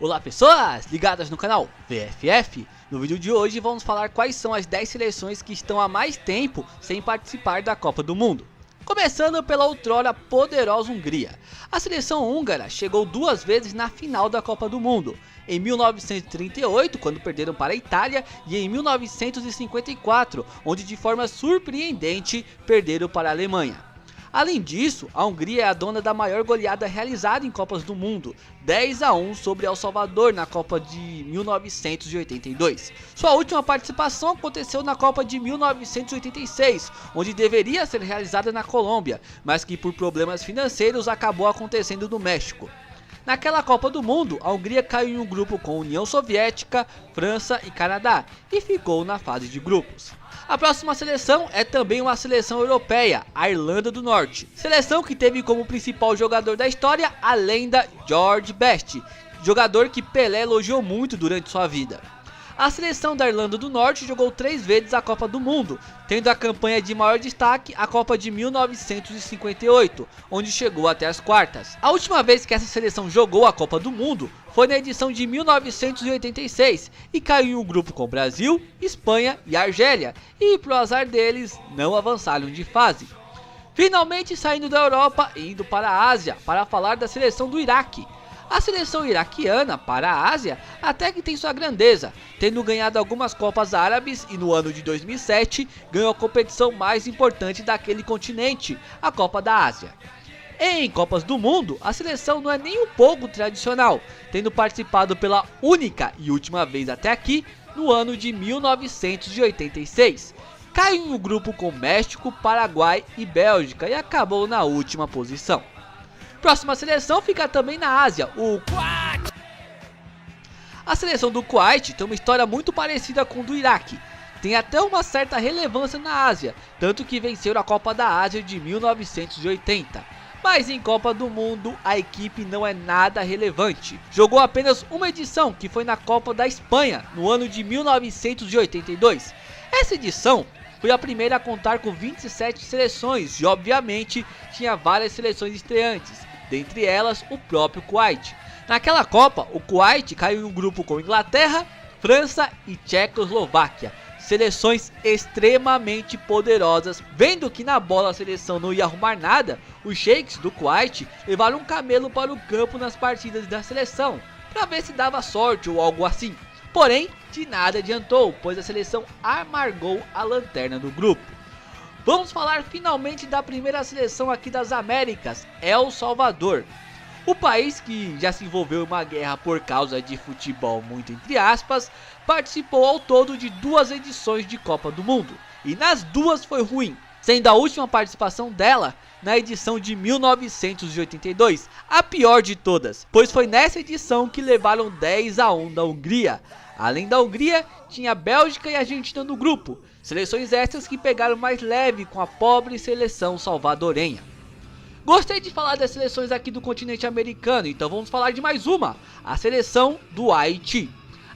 Olá pessoas ligadas no canal VFF. No vídeo de hoje vamos falar quais são as 10 seleções que estão há mais tempo sem participar da Copa do Mundo. Começando pela outrora poderosa Hungria. A seleção húngara chegou 2 vezes na final da Copa do Mundo. Em 1938, quando perderam para a Itália, e em 1954, onde de forma surpreendente perderam para a Alemanha. Além disso, a Hungria é a dona da maior goleada realizada em Copas do Mundo, 10-1 sobre El Salvador na Copa de 1982. Sua última participação aconteceu na Copa de 1986, onde deveria ser realizada na Colômbia, mas que por problemas financeiros acabou acontecendo no México. Naquela Copa do Mundo, a Hungria caiu em um grupo com União Soviética, França e Canadá e ficou na fase de grupos. A próxima seleção é também uma seleção europeia, a Irlanda do Norte. Seleção que teve como principal jogador da história a lenda George Best, jogador que Pelé elogiou muito durante sua vida. A seleção da Irlanda do Norte jogou 3 vezes a Copa do Mundo, tendo a campanha de maior destaque a Copa de 1958, onde chegou até as quartas. A última vez que essa seleção jogou a Copa do Mundo foi na edição de 1986 e caiu em um grupo com Brasil, Espanha e Argélia, e pro azar deles não avançaram de fase. Finalmente saindo da Europa e indo para a Ásia para falar da seleção do Iraque. A seleção iraquiana para a Ásia até que tem sua grandeza, tendo ganhado algumas Copas Árabes e no ano de 2007 ganhou a competição mais importante daquele continente, a Copa da Ásia. Em Copas do Mundo, a seleção não é nem um pouco tradicional, tendo participado pela única e última vez até aqui no ano de 1986. Caiu no grupo com México, Paraguai e Bélgica e acabou na última posição. Próxima seleção fica também na Ásia, o Kuwait. A seleção do Kuwait tem uma história muito parecida com a do Iraque. Tem até uma certa relevância na Ásia, tanto que venceram a Copa da Ásia de 1980. Mas em Copa do Mundo a equipe não é nada relevante. Jogou apenas uma edição, que foi na Copa da Espanha, no ano de 1982. Essa edição foi a primeira a contar com 27 seleções e obviamente tinha várias seleções estreantes, dentre elas o próprio Kuwait. Naquela Copa, o Kuwait caiu em um grupo com Inglaterra, França e Tchecoslováquia, seleções extremamente poderosas. Vendo que na bola a seleção não ia arrumar nada, os sheiks do Kuwait levaram um camelo para o campo nas partidas da seleção, para ver se dava sorte ou algo assim. Porém, de nada adiantou, pois a seleção amargou a lanterna do grupo. Vamos falar finalmente da primeira seleção aqui das Américas, El Salvador. O país, que já se envolveu em uma guerra por causa de futebol muito entre aspas, participou ao todo de 2 edições de Copa do Mundo, e nas 2 foi ruim, sendo a última participação dela na edição de 1982, a pior de todas, pois foi nessa edição que levaram 10-1 da Hungria. Além da Hungria, tinha Bélgica e Argentina no grupo, seleções estas que pegaram mais leve com a pobre seleção salvadorenha. Gostei de falar das seleções aqui do continente americano, então vamos falar de mais uma, a seleção do Haiti.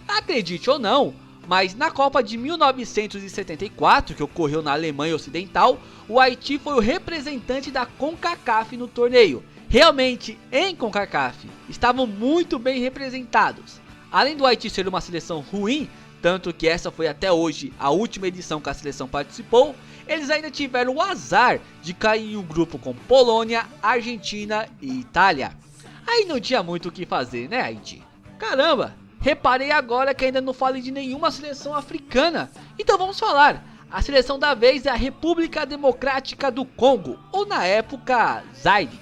Acredite ou não, mas na Copa de 1974, que ocorreu na Alemanha Ocidental, o Haiti foi o representante da CONCACAF no torneio. Realmente, em CONCACAF, estavam muito bem representados. Além do Haiti ser uma seleção ruim, tanto que essa foi até hoje a última edição que a seleção participou, eles ainda tiveram o azar de cair em um grupo com Polônia, Argentina e Itália. Aí não tinha muito o que fazer, né, Haiti? Caramba! Reparei agora que ainda não falei de nenhuma seleção africana. Então vamos falar. A seleção da vez é a República Democrática do Congo, ou na época, Zaire.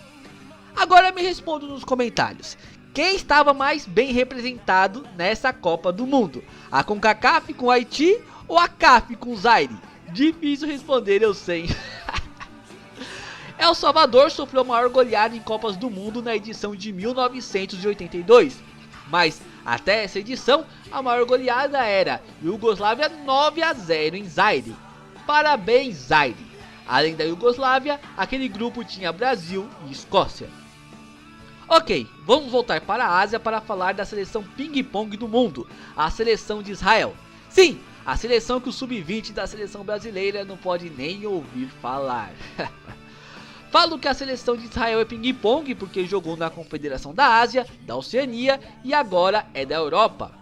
Agora me responda nos comentários. Quem estava mais bem representado nessa Copa do Mundo? A CONCACAF com Haiti ou a CAF com Zaire? Difícil responder, eu sei. El Salvador sofreu a maior goleada em Copas do Mundo na edição de 1982. Mas até essa edição, a maior goleada era Iugoslávia 9-0 em Zaire. Parabéns, Zaire! Além da Iugoslávia, aquele grupo tinha Brasil e Escócia. Ok, vamos voltar para a Ásia para falar da seleção ping-pong do mundo, a seleção de Israel. Sim, a seleção que o sub-20 da seleção brasileira não pode nem ouvir falar. Falo que a seleção de Israel é ping-pong porque jogou na Confederação da Ásia, da Oceania e agora é da Europa.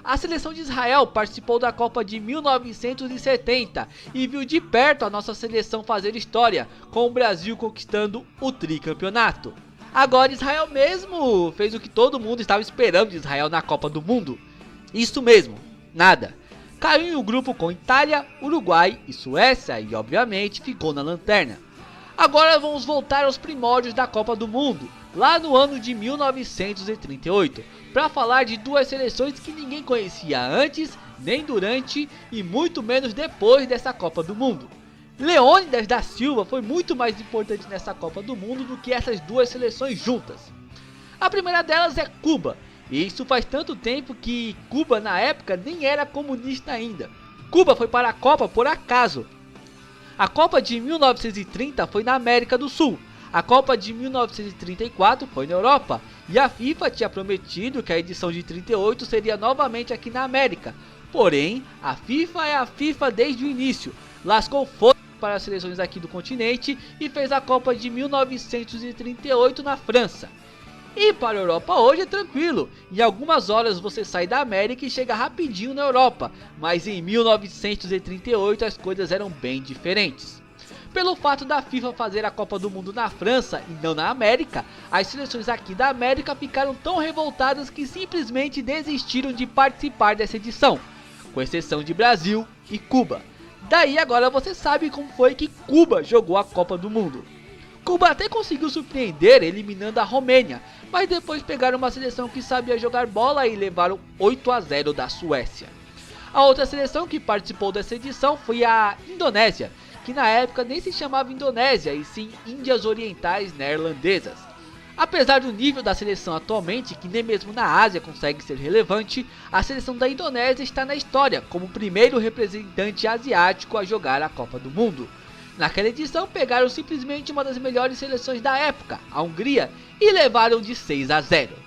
A seleção de Israel participou da Copa de 1970 e viu de perto a nossa seleção fazer história, com o Brasil conquistando o tricampeonato. Agora Israel mesmo fez o que todo mundo estava esperando de Israel na Copa do Mundo. Isso mesmo, nada. Caiu em um grupo com Itália, Uruguai e Suécia e obviamente ficou na lanterna. Agora vamos voltar aos primórdios da Copa do Mundo, lá no ano de 1938, para falar de duas seleções que ninguém conhecia antes, nem durante e muito menos depois dessa Copa do Mundo. Leônidas da Silva foi muito mais importante nessa Copa do Mundo do que essas duas seleções juntas. A primeira delas é Cuba, e isso faz tanto tempo que Cuba na época nem era comunista ainda. Cuba foi para a Copa por acaso. A Copa de 1930 foi na América do Sul, a Copa de 1934 foi na Europa, e a FIFA tinha prometido que a edição de 38 seria novamente aqui na América. Porém, a FIFA é a FIFA desde o início, lascou foda para as seleções aqui do continente e fez a Copa de 1938 na França. E para a Europa hoje é tranquilo, em algumas horas você sai da América e chega rapidinho na Europa, mas em 1938 as coisas eram bem diferentes. Pelo fato da FIFA fazer a Copa do Mundo na França e não na América, as seleções aqui da América ficaram tão revoltadas que simplesmente desistiram de participar dessa edição, com exceção de Brasil e Cuba. Daí agora você sabe como foi que Cuba jogou a Copa do Mundo. Cuba até conseguiu surpreender eliminando a Romênia, mas depois pegaram uma seleção que sabia jogar bola e levaram 8-0 da Suécia. A outra seleção que participou dessa edição foi a Indonésia, que na época nem se chamava Indonésia e sim Índias Orientais Neerlandesas. Apesar do nível da seleção atualmente, que nem mesmo na Ásia consegue ser relevante, a seleção da Indonésia está na história como o primeiro representante asiático a jogar a Copa do Mundo. Naquela edição pegaram simplesmente uma das melhores seleções da época, a Hungria, e levaram de 6-0.